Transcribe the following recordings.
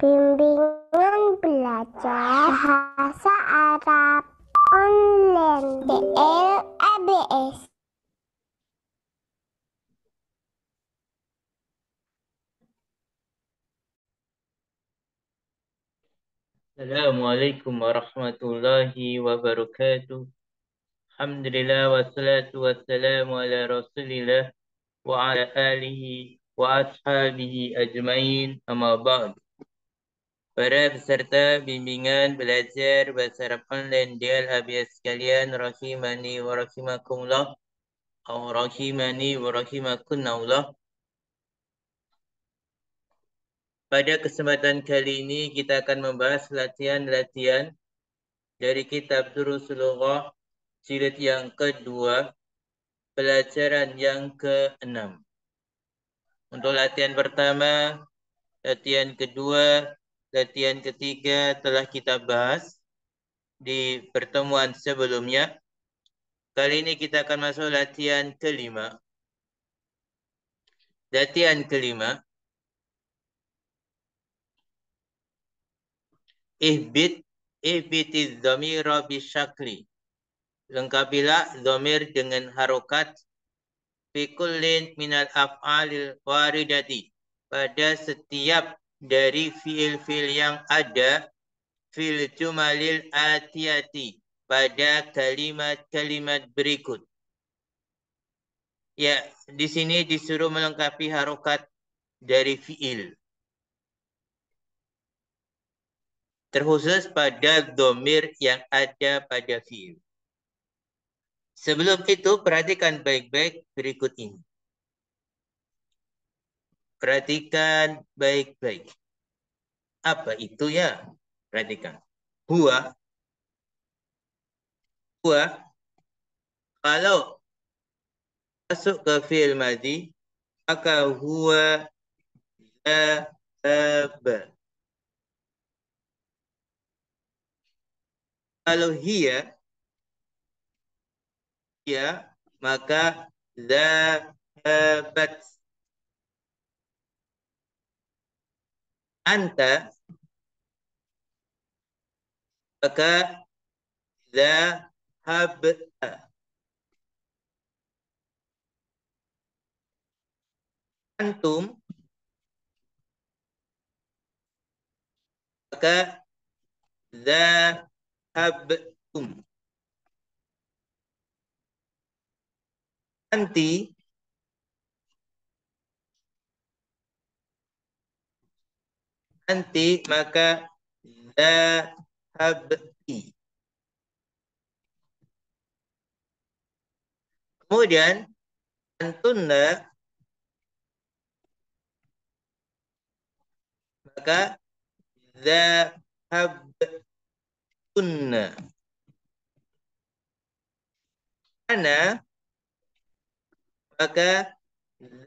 Bimbingan belajar bahasa Arab online DLABS. Assalamualaikum warahmatullahi wabarakatuh. Alhamdulillah wassalatu wassalamu ala Rasulillah wa ala alihi wa ashabihi ajmain. Amma ba'd. Para peserta bimbingan belajar bahasa Arab online DLABS sekalian, rahimani wa rahimakumullah, atau rahimani wa rahimakunallah. Pada kesempatan kali ini kita akan membahas latihan-latihan dari kitab Durusul Lughah jilid yang kedua, pelajaran yang ke-6. Untuk latihan pertama, latihan kedua, latihan ketiga telah kita bahas di pertemuan sebelumnya. Kali ini kita akan masuk latihan kelima. Latihan kelima, ihbitiz dhamira bisyakli. Lengkapilah dhamir dengan harokat fi kullin minal af'alil waridati. Pada setiap dari fiil-fiil yang ada fil jumalil atiyati, pada kalimat-kalimat berikut. Ya, di sini disuruh melengkapi harokat dari fiil. Terkhusus pada dhamir yang ada pada fiil. Sebelum itu, perhatikan baik-baik berikut ini. Perhatikan baik-baik. Apa itu ya? Perhatikan. Huwa kalau masuk ke fi'il madhi, maka huwa dhahaba. Kalau hiya, maka dhahabat. Anta, maka dhahabta. Antum, maka dhahabtum. Anti, maka dhahabti. Kemudian antunna, maka dhahabtunna. Ana, maka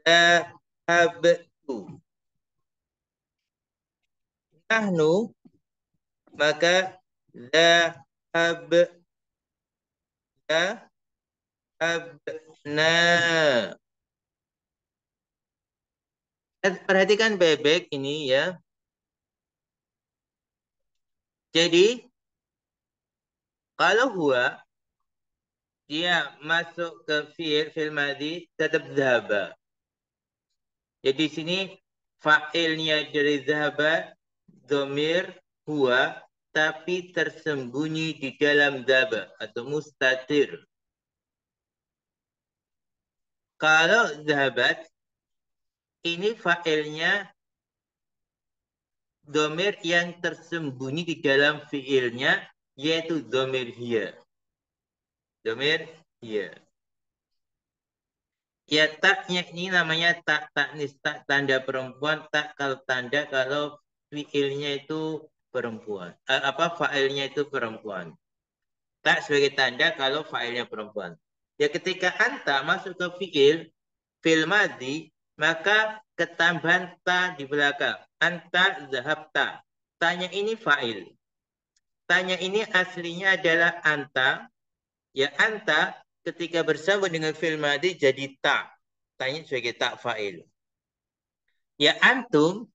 dhahabtu. Nahnu, maka dhahabna. Perhatikan baik-baik ini ya. Jadi kalau huwa dia masuk ke fi'il madhi tetap dhahaba. Jadi di sini fa'ilnya dari dhahaba dhamir huwa, tapi tersembunyi di dalam dhahaba atau mustatir. Kalau dhahabat ini fa'ilnya dhamir yang tersembunyi di dalam fi'ilnya, yaitu dhamir hiya. Dhamir hiya. Ya, taknya ini namanya tak taknis, tak tanda perempuan, tak kalau tanda kalau fiilnya itu perempuan. Fa'ilnya itu perempuan. Tak sebagai tanda kalau fa'ilnya perempuan. Ya, ketika anta masuk ke fi'il madhi, maka ketambahan ta di belakang. Anta zahabta. Tanya ini fa'il. Tanya ini aslinya adalah anta. Ya, anta ketika bersambung dengan fi'il madhi jadi ta. Tanya sebagai tak fa'il. Ya, antum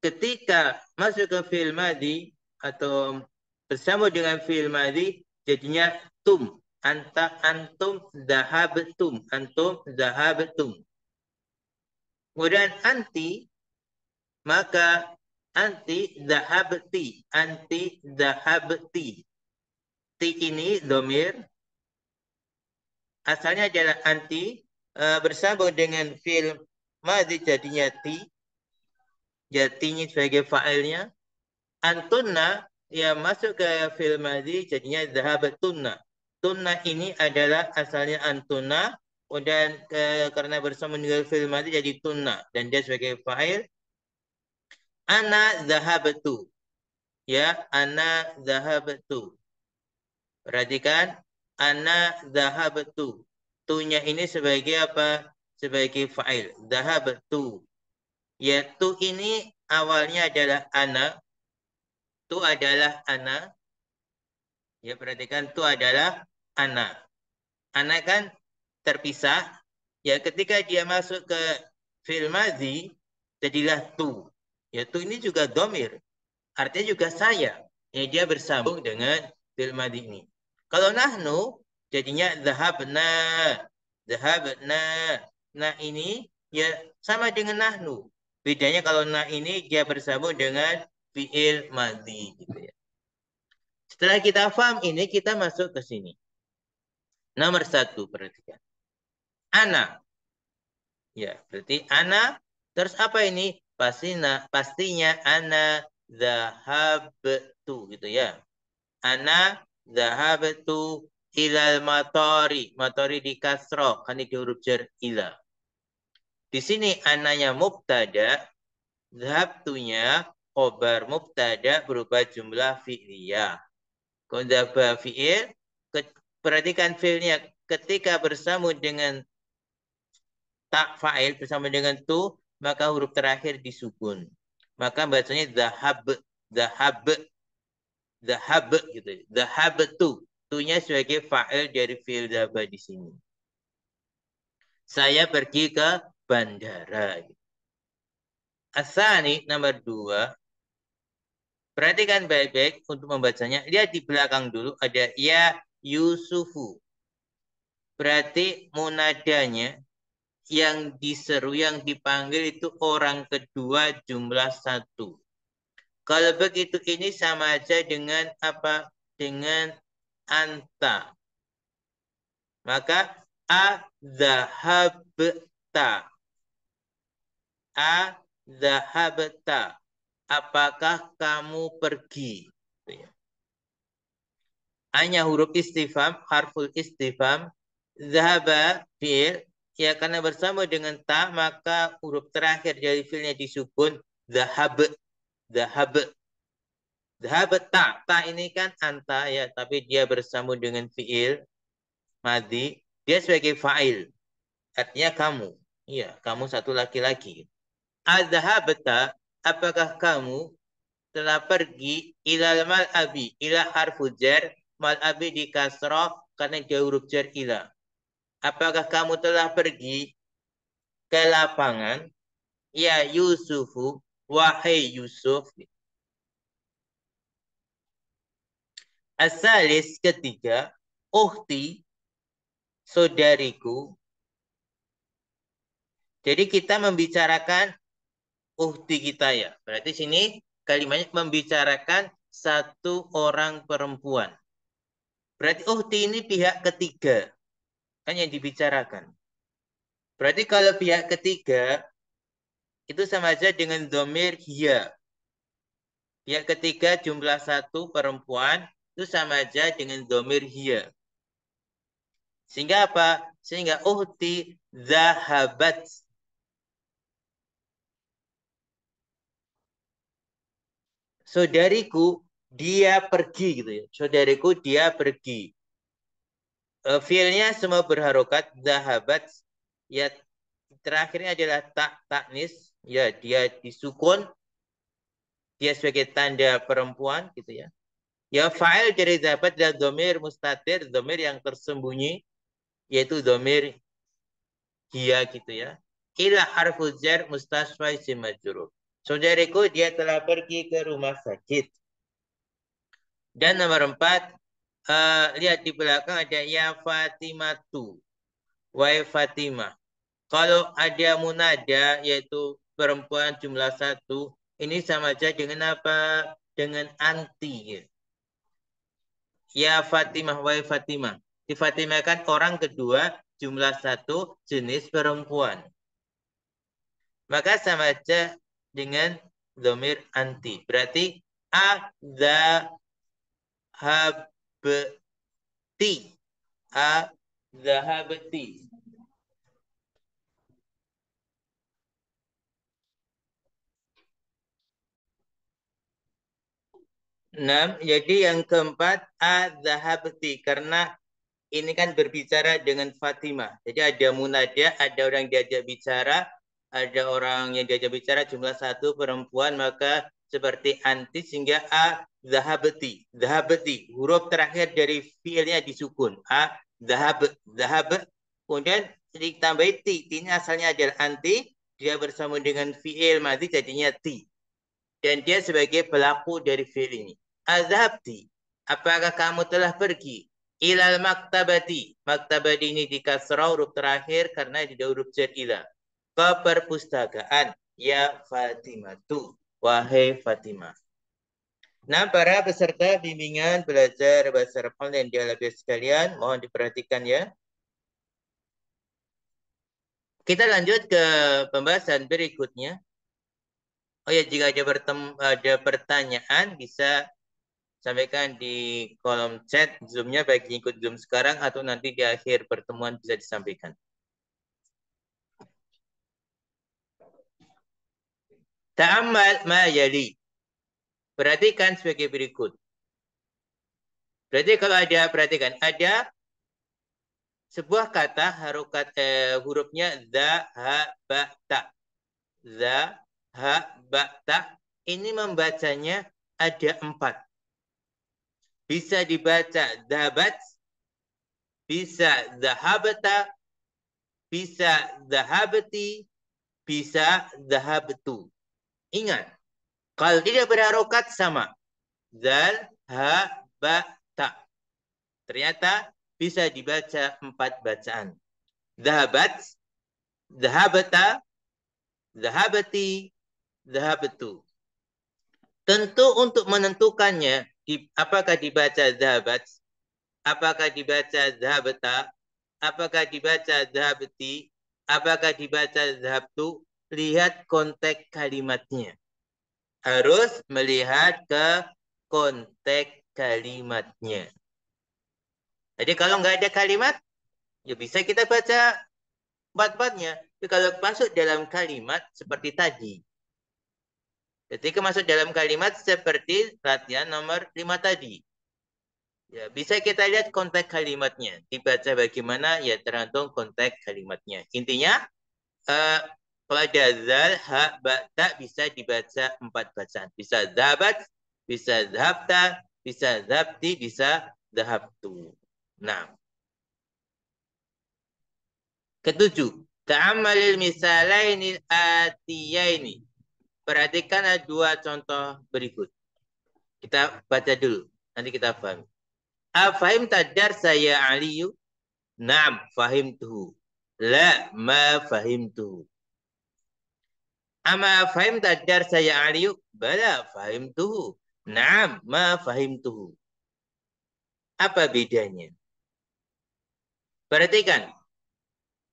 ketika masuk ke fi'il madhi atau bersama dengan fi'il madhi jadinya tum. Antum dhahabtum. Antum dhahabtum. Kemudian anti, maka anti dhahabti. Anti dhahabti. Ti ini domir. Asalnya adalah anti. Bersambung dengan fi'il madhi jadinya ti. Jadinya sebagai fa'ilnya. Antunna yang masuk ke fi'il madhi jadinya dhahabatunna. Tunna ini adalah asalnya antunna dan karena bersama dengan fi'il madhi jadi tunna dan dia sebagai fa'il. Ana dhahabtu. Ya, ana dhahabtu. Perhatikan ana dhahabtu. Tu-nya ini sebagai apa? Sebagai fa'il. Dhahabtu. Ya, tu ini awalnya adalah ana. Tu adalah ana. Ya, perhatikan tu adalah ana. Ana kan terpisah. Ya, ketika dia masuk ke fi'il madhi, jadilah tu. Ya, tu ini juga domir. Artinya juga saya. Ya, dia bersambung dengan fi'il madhi ini. Kalau nahnu, jadinya dhahabna. Dhahabna. Nah ini ya sama dengan nahnu. Bedanya kalau nah ini dia bersambung dengan fi'il madhi. Gitu ya. Setelah kita paham ini, kita masuk ke sini. Nomor 1, perhatikan. Ana. Ya, berarti ana. Terus apa ini? Pastinya ana dhahabtu. Gitu ya. Ana dhahabtu ilal matori. Matori di kasroh. Kan di huruf jar ila. Di sini ananya mubtada. Dhahabtunya khobar mubtada berupa jumlah fi'liyah. Kalau fi'il, perhatikan fi'ilnya ketika bersama dengan tak fa'il bersama dengan tu, maka huruf terakhir disukun. Maka bacanya dhahab, dhahab, dhahab gitu. Dhahab tu. Tu-nya sebagai fa'il dari fi'il dhahaba di sini. Saya pergi ke bandara. Asani nomor 2. Perhatikan baik-baik untuk membacanya. Lihat di belakang dulu ada ya Yusufu. Berarti munadanya yang diseru, yang dipanggil itu orang kedua jumlah 1. Kalau begitu ini sama aja dengan apa? Dengan anta. Maka a-dhahabta. A-dhahabta. Apakah kamu pergi? Hanya huruf istifham, harful istifham. Dhahaba, fi'il. Ya, karena bersama dengan ta, maka huruf terakhir dari fi'ilnya disukun. Dhahab. Dhahab. Dhahab ta. Ta ini kan anta ya, tapi dia bersama dengan fi'il. Madhi. Dia sebagai fa'il. Artinya kamu. Iya, kamu satu laki-laki. Adhabta, apakah kamu telah pergi ilal mal'abi, ila harfu jar, mal'abi di kasrah karena dia huruf jar ila. Apakah kamu telah pergi ke lapangan? Ya Yusufu, wahai Yusuf. Asalis ketiga, ukhti, saudariku. Jadi kita membicarakan ukhti kita ya. Berarti sini kalimatnya membicarakan satu orang perempuan. Berarti ukhti ini pihak ketiga. Kan yang dibicarakan. Berarti kalau pihak ketiga itu sama aja dengan domir hiya. Pihak ketiga jumlah 1 perempuan itu sama aja dengan domir hiya. Sehingga apa? Sehingga ukhti zahabat. Saudariku dia pergi gitu ya. Saudariku dia pergi. Fiilnya semua berharokat zahabat. Ya terakhirnya adalah taknis. Ya dia disukun. Dia sebagai tanda perempuan gitu ya. Ya fa'il dari zahabat adalah domir mustatir, domir yang tersembunyi, yaitu domir hiya gitu ya. Ila harfu jar mustasfai si majrur. Saudariku dia telah pergi ke rumah sakit. Dan nomor 4, lihat di belakang ada ya Fatimatu. Wahai Fatimah. Kalau ada munada yaitu perempuan jumlah 1, ini sama saja dengan apa? Dengan anti. Ya Fatimah, wahai Fatimah. Di Fatimah kan orang kedua jumlah 1 jenis perempuan. Maka sama saja dengan domir anti. Berarti ada habti. Zahabti. Jadi yang keempat zahabti karena ini kan berbicara dengan Fatimah. Jadi ada munada, ada orang diajak bicara, ada orang yang diajak bicara jumlah 1 perempuan, maka seperti anti sehingga zahabti. Zahabti. Huruf terakhir dari fiilnya disukun. Zahab. Zahab. Kemudian ditambah ti. Ini asalnya adalah anti. Dia bersama dengan fiil madhi jadinya ti. Dan dia sebagai pelaku dari fiil ini. Azhabti. Apakah kamu telah pergi? Ilal maktabati. Maktabati ini di kasrah huruf terakhir karena di huruf jar ila. Ke perpustakaan. Ya Fatimatu. Wahai Fatimah. Nah, para peserta bimbingan belajar bahasa Arab online di Alabia sekalian, mohon diperhatikan ya. Kita lanjut ke pembahasan berikutnya. Oh ya, jika ada pertanyaan bisa sampaikan di kolom chat Zoom-nya baik ikut Zoom sekarang atau nanti di akhir pertemuan bisa disampaikan. Ta'ammal ma yali. Perhatikan sebagai berikut. Berarti kalau ada, perhatikan, ada sebuah kata harokat hurufnya za, ha, ba, ta. Za, ha, ba, ta. Ini membacanya ada 4. Bisa dibaca zahabat, bisa zahabata, bisa zahabati, bisa zahabtu. Ingat, kalau tidak berharokat sama. Zal, ha, ba, ta. Ternyata bisa dibaca 4 bacaan. Zahabat, zahabata, zahabati, zahabtu. Tentu untuk menentukannya, apakah dibaca zahabat, apakah dibaca zahabata, apakah dibaca zahabati, apakah dibaca zahabtu, lihat konteks kalimatnya. Harus melihat ke konteks kalimatnya. Jadi kalau nggak ada kalimat, ya bisa kita baca 4-4-nya. Tapi kalau masuk dalam kalimat seperti tadi, ketika masuk dalam kalimat seperti latihan nomor 5 tadi, ya bisa kita lihat konteks kalimatnya. Dibaca bagaimana, ya tergantung konteks kalimatnya. Intinya, kalau ada zal, ha, ba, ta bisa dibaca 4 bacaan. Bisa zahabat, bisa zahabta, bisa zahabti, bisa zahabtu. Nah, ketujuh, ta'amalil misalaini atiyaini. Perhatikan ada 2 contoh berikut. Kita baca dulu, nanti kita paham. Afahim tadar saya Aliyu? Naam, fahimtuhu. La, ma fahimtuhu. Ama fahim tadar saya Aliyu? Bala, fahimtuhu. Naam, ma fahimtuhu. Apa bedanya? Perhatikan.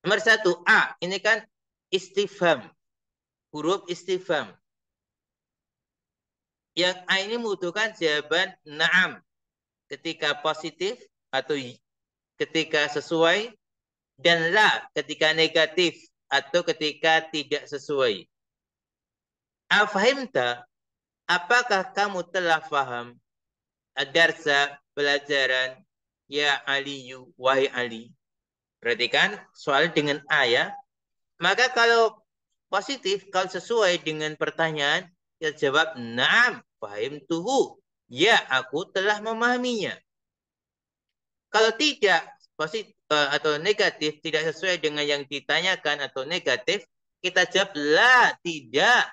Nomor 1, A. Ini kan istifham. Huruf istifham. Yang A ini membutuhkan jawaban na'am. Ketika positif atau ketika sesuai. Dan la ketika negatif atau ketika tidak sesuai. Afahimta, apakah kamu telah faham? Adarsa, pelajaran. Ya Aliyu, wahai Ali. Perhatikan soal dengan A ya. Maka kalau positif, kalau sesuai dengan pertanyaan, ya jawab na'am, fahimtuhu. Ya, aku telah memahaminya. Kalau tidak positif atau negatif, tidak sesuai dengan yang ditanyakan atau negatif, kita jawab la, tidak.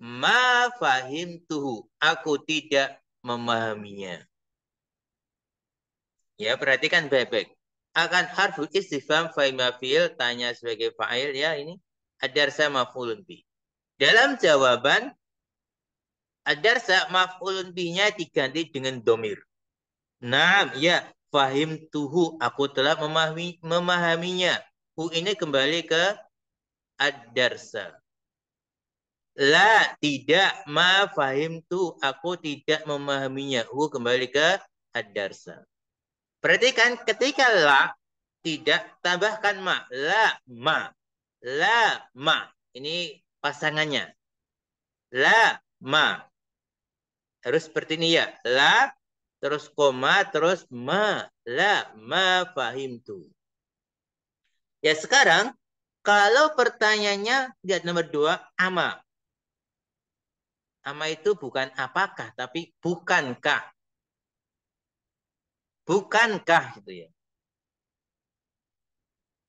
Ma fahimtuhu. Aku tidak memahaminya. Ya, perhatikan baik-baik. Akan harful istifham fa'il maf'il tanya sebagai fa'il ya ini. Ad-darsa maf'ulun bih. Dalam jawaban ad-darsa maf'ulun bihnya diganti dengan domir. Nah, ya, fahimtuhu. Aku telah memahaminya. Hu ini kembali ke ad-darsa. La, tidak. Ma fahimtu. Aku tidak memahaminya. Hu kembali ke ad-darsa. Perhatikan ketika la, tidak, tambahkan ma. La, ma. La, ma. Ini pasangannya. La, ma. Harus seperti ini ya. La, terus koma, terus ma. La, ma fahimtu. Ya sekarang, kalau pertanyaannya, lihat nomor 2, ama. Ama itu bukan apakah, tapi bukankah. Bukankah gitu ya.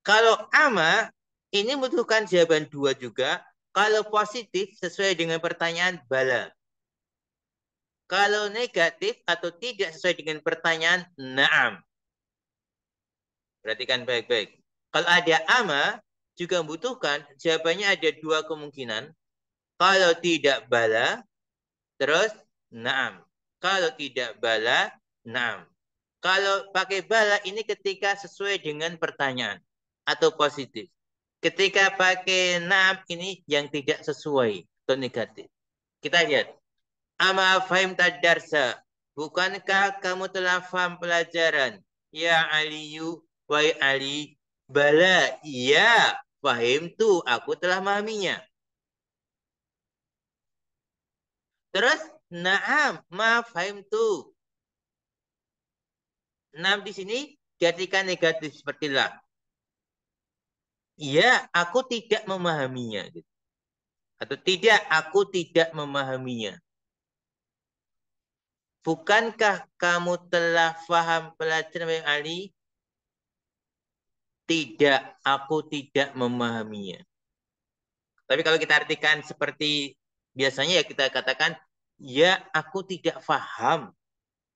Kalau ama, ini membutuhkan jawaban 2 juga. Kalau positif, sesuai dengan pertanyaan bala. Kalau negatif atau tidak sesuai dengan pertanyaan na'am. Perhatikan baik-baik. Kalau ada ama, juga membutuhkan jawabannya ada 2 kemungkinan. Kalau tidak bala, terus na'am. Kalau tidak bala, na'am. Kalau pakai bala ini ketika sesuai dengan pertanyaan atau positif. Ketika pakai na'am ini yang tidak sesuai atau negatif. Kita lihat. Ama fahim tadarsa. Bukankah kamu telah faham pelajaran? Ya Aliyu, wahai Ali. Bala, iya. Fahim tu, aku telah memahaminya. Terus, na'am, ma fahim tu. Na'am di sini jadikan negatif seperti lah. Iya, aku tidak memahaminya. Atau tidak, aku tidak memahaminya. Bukankah kamu telah faham pelajaran Ali? Tidak, aku tidak memahaminya. Tapi kalau kita artikan seperti biasanya ya kita katakan, ya aku tidak faham.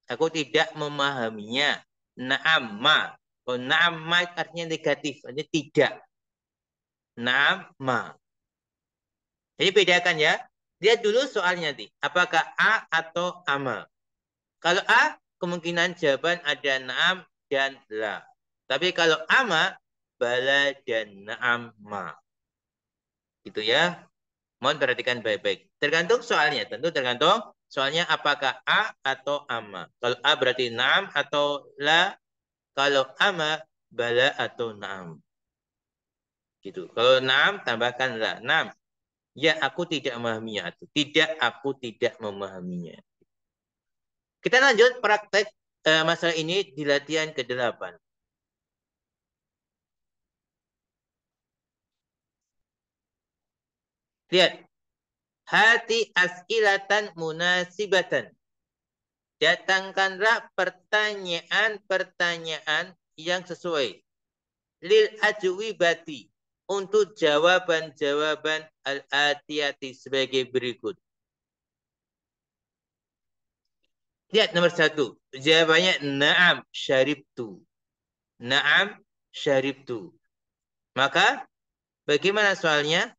Aku tidak memahaminya. Na'amma. Oh, na'amma artinya negatif. Artinya tidak. Na'amma. Jadi bedakan ya. Lihat dulu soalnya nanti. Apakah A atau ama. Kalau A, kemungkinan jawaban ada na'am dan la. Tapi kalau ama, bala dan na'am ma. Gitu ya. Mohon perhatikan baik-baik. Tergantung soalnya. Tentu tergantung soalnya apakah A atau ama. Kalau A berarti na'am atau la. Kalau ama, bala atau na'am. Gitu. Kalau na'am, tambahkan la. Na'am. Ya, aku tidak memahaminya. Tidak, aku tidak memahaminya. Kita lanjut praktek masalah ini di latihan ke-8. Lihat. Hati as'ilatan munasibatan. Datangkanlah pertanyaan-pertanyaan yang sesuai. Lil ajwibati. Untuk jawaban-jawaban al-atiyati sebagai berikut. Lihat nomor 1. Jawabannya na'am syaribtu. Na'am syaribtu. Maka bagaimana soalnya?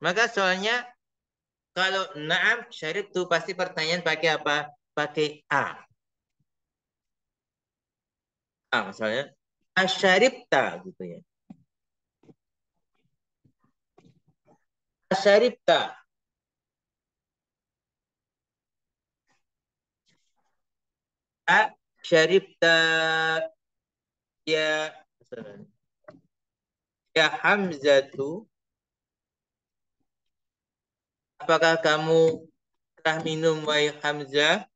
Maka soalnya kalau na'am syaribtu pasti pertanyaan pakai apa? Pakai A. A misalnya. Asyaribta gitu ya. Asyaribta. Asyaribta. Ya. Ya Hamzatu. Apakah kamu telah minum wahai Hamzah?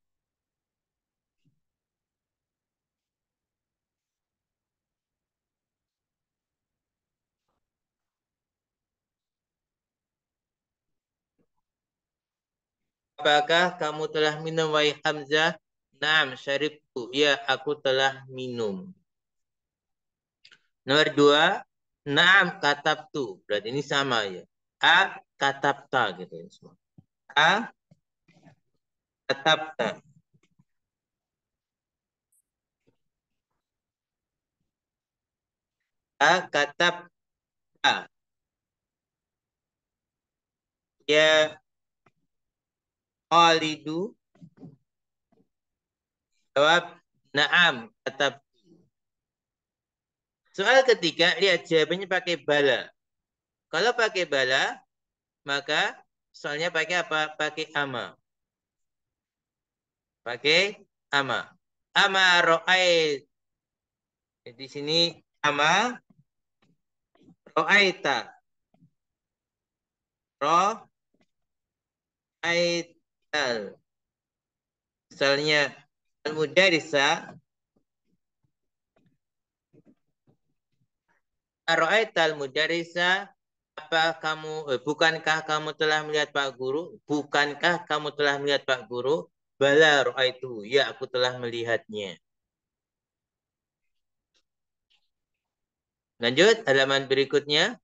Apakah kamu telah minum wahai Hamzah? Naam, syaribtu. Ya, aku telah minum. Nomor 2, naam katabtu. Berarti ini sama ya. A katabta gitu ya semua. A katabta. A katabta. Ya Khalidu. Jawab na'am katab. Soal ketiga, lihat jawabannya pakai bala. Kalau pakai bala, maka soalnya pakai apa? Pakai ama. Pakai ama. Ama ro'ait. Di sini ama ro'aita. Ro'aital. Misalnya al-mudarisa. Ro'aital mudarisa. Bukankah kamu telah melihat Pak Guru? Bukankah kamu telah melihat Pak Guru? Bala ro'aitu. Ya, aku telah melihatnya. Lanjut, halaman berikutnya.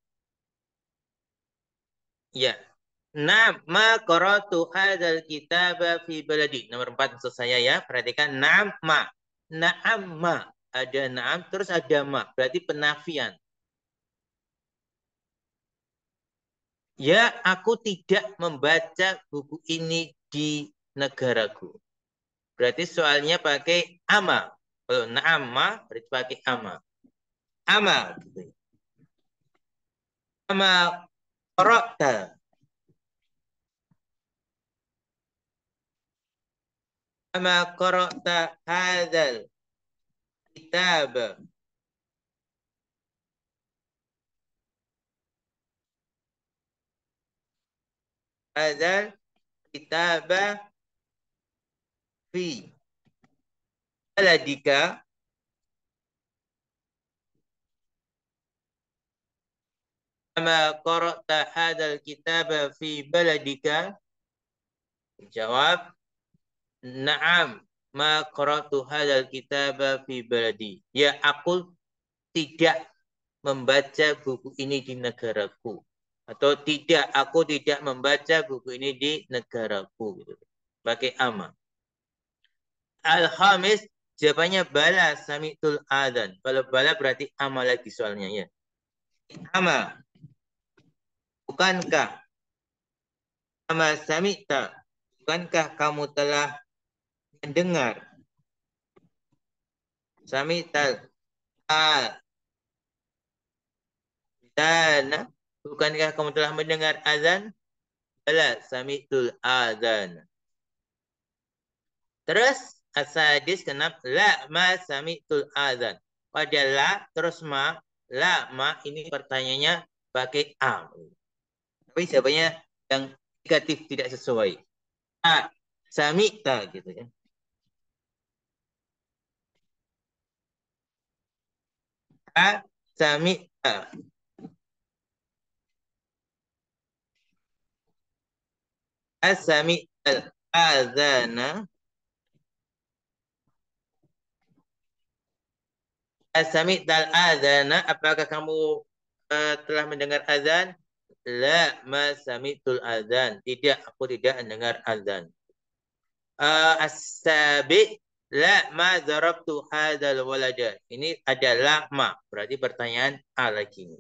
Ya. Ma qara'tu hadzal kitaba fi baladi. Nomor 4 maksud saya ya. Perhatikan ma. Na'am ma. Ada na'am terus ada ma. Berarti penafian. Ya, aku tidak membaca buku ini di negaraku. Berarti soalnya pakai ama. Kalau na'am ma berarti pakai ama. Ama. Ama qara'ta. Ama qara'ta hadzal kitab. Hadzal kitab fi baladika. Ama qara'ta hadzal kitab fi baladika. Jawab na'am. Ma qara'tu hadzal kitab fi baladi. Ya, aku tidak membaca buku ini di negaraku. Atau tidak, aku tidak membaca buku ini di negaraku. Gitu. Pakai ama. Al-Khamis, jawabannya bala sami'tul adzan. Kalau bala berarti ama lagi soalnya ya. Ama. Bukankah? Ama sami'ta. Bukankah kamu telah mendengar? Sami'tal adzan. Bukankah kamu telah mendengar azan? Bala sami'tul adzan. Terus asadis kenapa? La ma sami'tul adzan. Pada la terus ma. La ma ini pertanyaannya pakai a. Tapi jawabannya yang negatif tidak sesuai. A sami'ta gitu ya. A sami'ta. Asami'tal adzana. Asami'tal adzana. Apakah kamu telah mendengar azan? La ma sami'tul azan. Tidak, aku tidak mendengar azan. As-sabi la ma darabtu hadzal walada. Ini adalah ma. Berarti pertanyaan A lagi.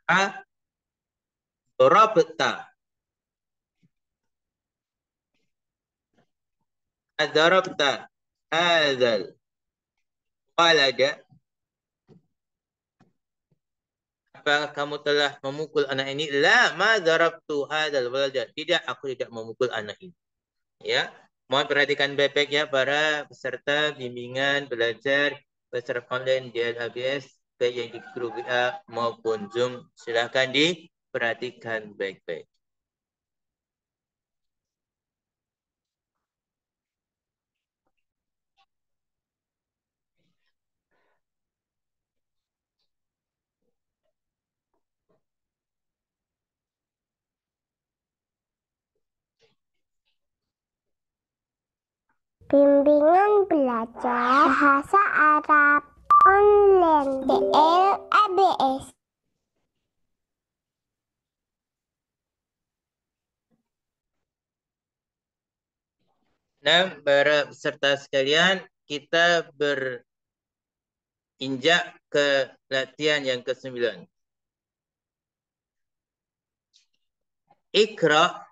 A darabta. Darabta hadzal walada. Apakah kamu telah memukul anak ini? La ma darabtu hadzal walada. Tidak, aku tidak memukul anak ini. Ya, mohon perhatikan baik-baik ya para peserta bimbingan belajar peserta online di LHBS baik yang di grup WA maupun Zoom. Silahkan diperhatikan baik-baik. Bimbingan belajar bahasa Arab online DLABS. Nah, para peserta sekalian, kita berinjak ke latihan yang ke-9. Iqra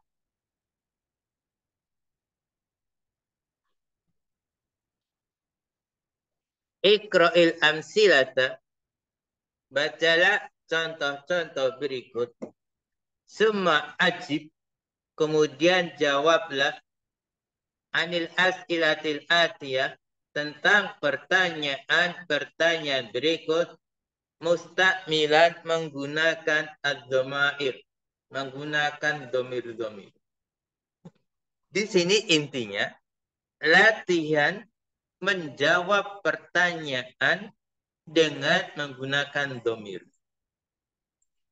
Iqra'il amsilata. Bacalah contoh-contoh berikut. Summa ajib. Kemudian jawablah anil as'ilatil atiyah. Tentang pertanyaan-pertanyaan berikut. Mustakmilan menggunakan ad-dhamair. Menggunakan domir-domir. Di sini intinya latihan menjawab pertanyaan dengan menggunakan domir.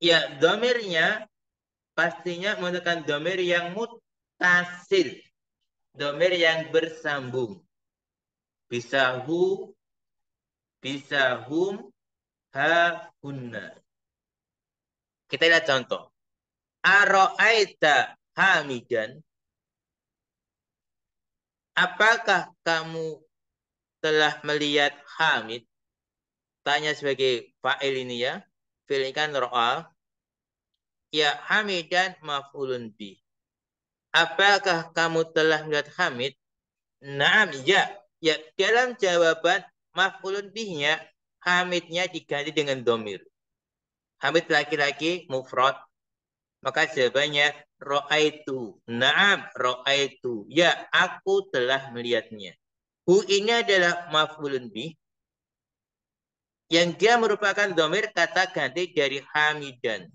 Ya, domirnya pastinya menggunakan domir yang mutasil. Domir yang bersambung. Bisa hu, bisa hum, ha, hunna. Kita lihat contoh. Aro'aita hamidan. Apakah kamu telah melihat Hamid? Tanya sebagai fa'il ini ya. Fi'il ini kan ro'a. Ya, hamidan maf'ulun bi. Apakah kamu telah melihat Hamid? Naam, ya. Ya, dalam jawaban maf'ulun bihnya, Hamidnya diganti dengan domir. Hamid laki-laki, mufrad. Maka jawabannya, ro'aitu. Naam, ro'aitu. Ya, aku telah melihatnya. Hu ini adalah maf'ulun bih. Yang dia merupakan domir kata ganti dari Hamidan.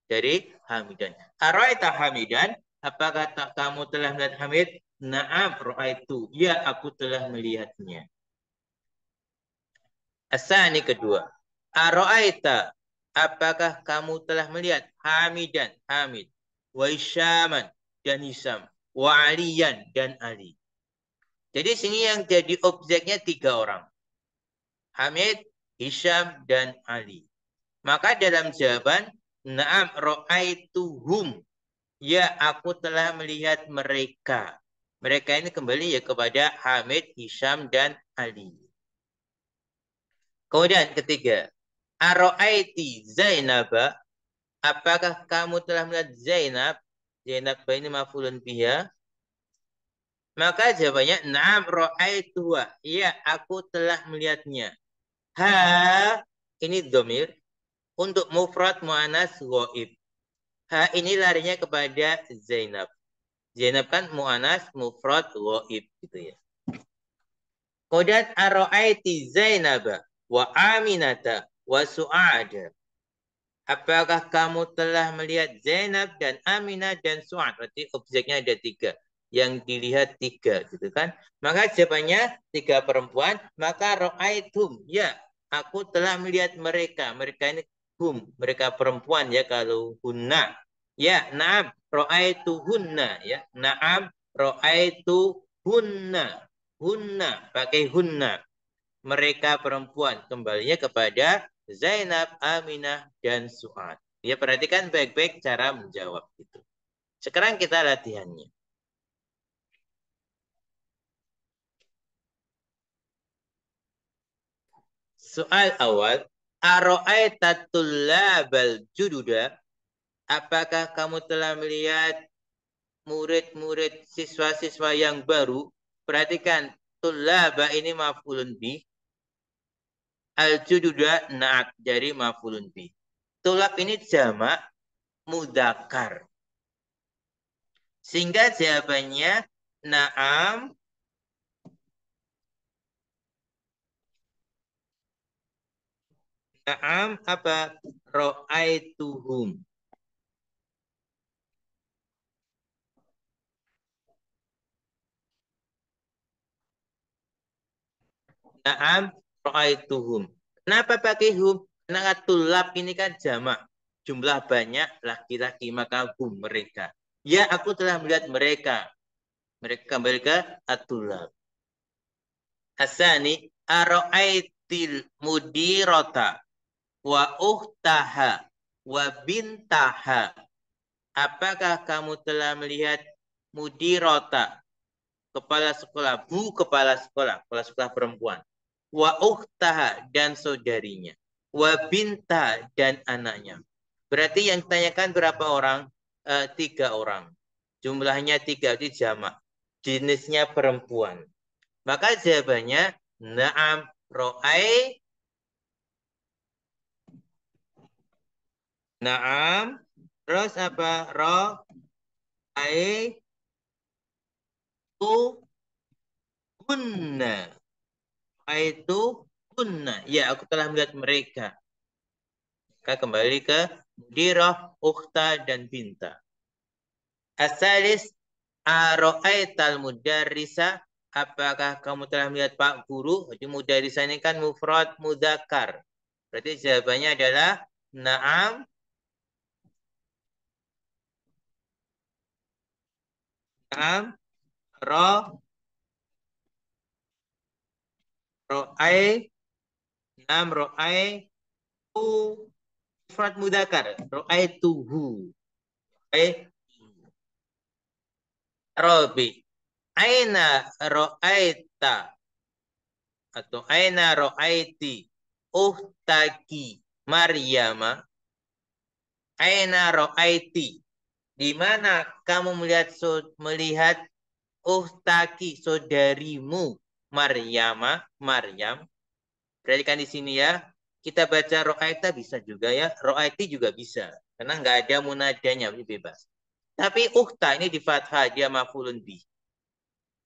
Dari Hamidan. Aro'aita Hamidan. Apakah kamu telah melihat Hamid? Naam, ro'aitu. Ya, aku telah melihatnya. Asani kedua. Aro'aita. Apakah kamu telah melihat Hamidan, Hamid. Wa Hisyaman dan Hisam. Wa Aliyan dan Ali. Jadi sini yang jadi objeknya 3 orang. Hamid, Hisyam, dan Ali. Maka dalam jawaban, Naam ro'aituhum. Ya, aku telah melihat mereka. Mereka ini kembali ya kepada Hamid, Hisyam, dan Ali. Kemudian ketiga, Aro'aiti Zainaba. Apakah kamu telah melihat Zainab? Zainab ini maf'ulun biha. Maka jawabannya, Naam ro'aituha. Ya, aku telah melihatnya. Ha, ini domir. Untuk mufrad mu'anas ghaib. Ha ini larinya kepada Zainab. Zainab kan mu'anas mufrad ghaib gitu ya. Kemudian aro'aiti Zainaba wa Aminata wa Su'ada. Apakah kamu telah melihat Zainab dan Aminah dan Su'ad? Berarti objeknya ada 3. Yang dilihat 3 gitu kan. Maka jawabannya 3 perempuan. Maka ro'aitum. Ya, aku telah melihat mereka. Mereka ini hum. Mereka perempuan ya kalau hunna. Ya, na'am. Ro'aitu hunna. Ya, na'am. Ro'aitu hunna. Hunna. Pakai hunna. Mereka perempuan. Kembalinya kepada Zainab, Aminah, dan Su'ad. Ya, perhatikan baik-baik cara menjawab itu. Sekarang kita latihannya. Soal awal. Aro'aita tullabal jududa. Apakah kamu telah melihat murid-murid siswa-siswa yang baru? Perhatikan. Tullaba ini maf'ulun bih. Al-jududa na'at dari maf'ulun bih. Tulab ini jamak mudakar. Sehingga jawabannya na'am na'am apa? Ro'aituhum. Na'am ro'aituhum. Kenapa pakai hum? Karena tulab ini kan jamak. Jumlah banyak laki-laki maka hum mereka. Ya aku telah melihat mereka. Mereka atulab. Asani aro'aitil mudirota wa uhtaha wa bintaha. Apakah kamu telah melihat mudirota? kepala sekolah, bu kepala sekolah perempuan. Wa ukhtaha dan saudarinya. Wa binta dan anaknya. Berarti yang ditanyakan berapa orang? 3 orang. Jumlahnya 3 itu jamak. Jenisnya perempuan. Maka jawabannya na'am ro'ai. Na'am. Terus apa? Ro'ai tu kunna. Itu kunna. Ya, aku telah melihat mereka. Maka kembali ke mudirah, ukhta, dan binta. Asalis aro'aital mudarrisa. Apakah kamu telah melihat Pak Guru? Jadi mudarrisa ini kan mufrad mudzakkar. Berarti jawabannya adalah na'am. Na'am. Ro'ai. Na'am ro'ai. Tu. Mufrad mudzakkar. Ro'ai tuhu. Robi. Aina ro'aita atau aina ro'aiti uhtaki Maryama. Aina ro'aiti. Di mana kamu melihat uhtaki saudarimu Maryama, Maryam. Berarti kan di sini ya, kita baca ro'aita bisa juga ya, ro'aiti juga bisa. Karena nggak ada munadanya, bebas. Tapi uhta ini di fathah, dia maf'ulun bih.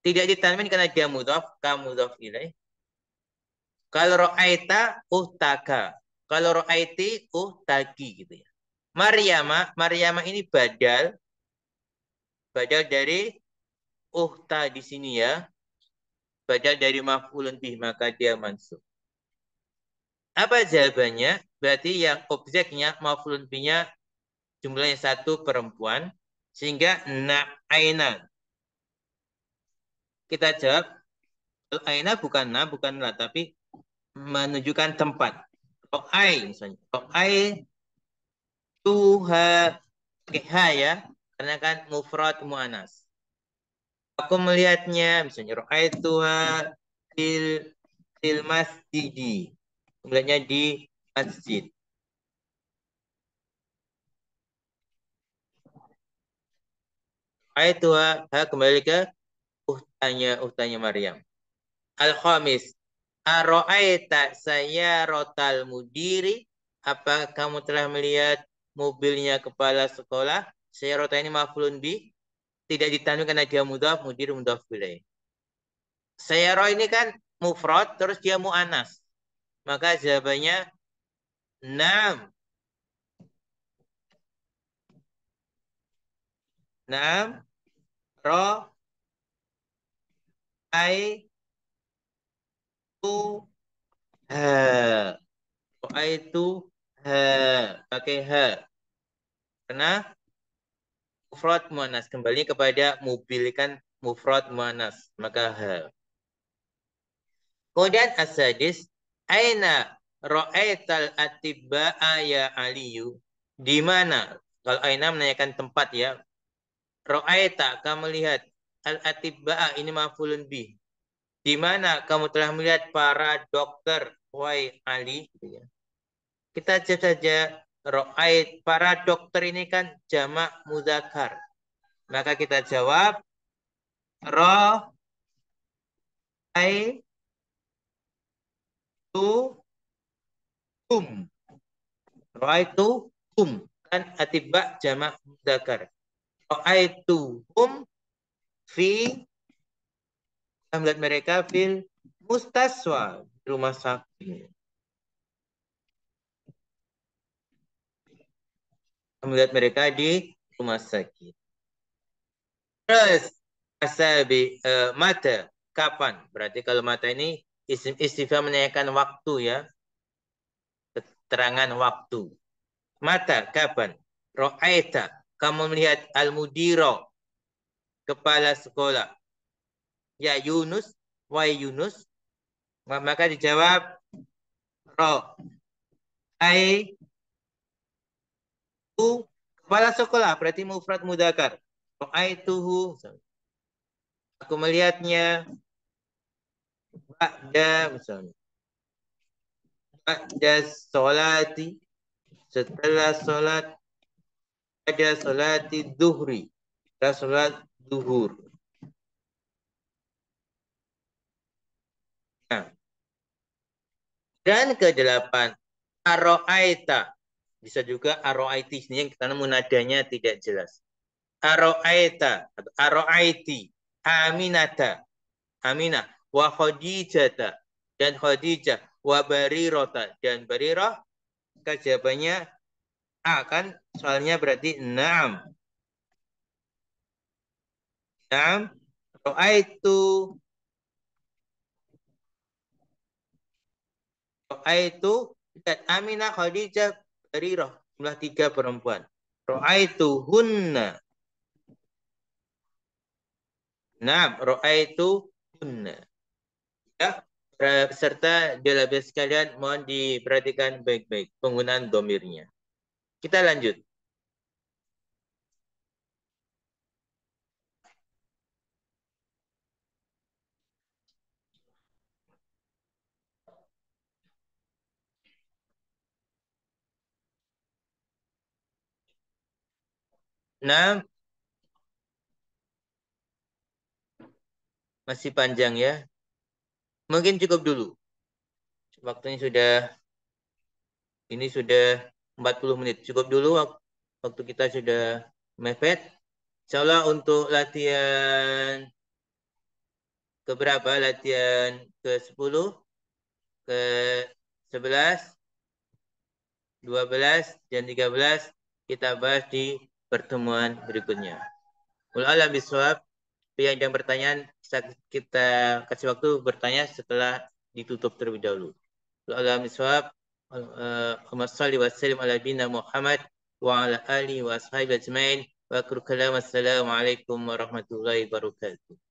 Tidak ditanwin karena dia mudhaf, ka mudhaf ilaih. Kalau ro'aita, uhtaka. Kalau ro'aiti, uhtaki gitu ya. Maryama ini badal dari uhta di sini ya. Badal dari maf'ulun bih, maka dia mansub. Apa jawabannya? Berarti yang objeknya maf'ulun bihnya jumlahnya 1 perempuan. Sehingga na'aina. Kita jawab, aina bukan na, bukan la, tapi menunjukkan tempat. Ro'ai misalnya. Ro'ai tuha ha ya. Karena kan mufrad mu'anas. Aku melihatnya, misalnya ro'aituha fil fil masjidi. Melihatnya di masjid. Ro'aituha ha kembali ke uhtanya Maryam. Al-Khamis. Aro'aita sayyaratal mudiri. Apa kamu telah melihat mobilnya kepala sekolah? Sayyarata ini maf'ulun bi. Tidak ditanwin karena dia mudhaf, mudir mudhaf ilaih. Sayyara ini kan mufrad terus dia mu'anas. Maka jawabannya 6. 6. Ro ai tu ha. Ro ai tu ha. Pakai ha. Karena mufrad mu'anas. Kembali kepada mobil kan mufrad mu'anas. Maka ha. Kemudian as-sadis. Aina ro'aital atibba'a ya Aliyu. Di mana? Kalau aina menanyakan tempat ya. Ro'aita, kamu lihat. Al-atibba'a ini maf'ulun bih. Di mana kamu telah melihat para dokter, wahai Ali? Kita jawab saja, ro'ait. Para dokter ini kan jamak mudzakkar. Maka kita jawab, ro'ai tu hum. Ro'ai tu hum. Kan atibba jamak mudzakkar. Ro'ai tu hum fi. Kita melihat mereka fil mustaswa, rumah sakit. Melihat mereka di rumah sakit. Terus asabi mata kapan? Berarti kalau mata ini isim istifham menanyakan waktu ya, keterangan waktu. Mata kapan? Ro'aita, kamu melihat al-mudiro, kepala sekolah. Ya Yunus, wahai Yunus. Maka dijawab ro'ai tu, kepala sekolah berarti mufrad mudzakkar. Ro'aituhu Aku melihatnya ba'da misalnya. Ba'da sholati, setelah sholat, ada sholati duhri, setelah sholat duhur. Nah, dan ke-8, aro'aita. Bisa juga aro'aiti, ini yang karena munadanya tidak jelas. Aro'aita atau aro'aiti, aminata, aminah, wa khadijata, dan khadijah, wa barirota, dan barirah. Jawabannya A kan, soalnya berarti na'am. Na'am, ro'aitu, ro'aitu, dan Aminah, Khadijah, Barirah. Jumlah 3 perempuan. Ro'aitu hunna. Na'am, ro'aitu hunna. Ya, serta dalam sekalian mohon diperhatikan baik-baik penggunaan domirnya. Kita lanjut. Nah, masih panjang ya. Mungkin cukup dulu. Waktunya ini sudah 40 menit. Cukup dulu waktu kita sudah mepet. Insya Allah untuk latihan keberapa? Latihan ke-10, ke-11, 12, dan 13 kita bahas di pertemuan berikutnya. Wallahu bisawab. Yang ada pertanyaan kita kasih waktu bertanya setelah ditutup terlebih dahulu. Wallahu bisawab. Allahumma shalli wa sallim ala nabiyina Muhammad wa ala alihi wa ashabihi ajmain. Wa akhiru kalam. Assalamualaikum warahmatullahi wabarakatuh.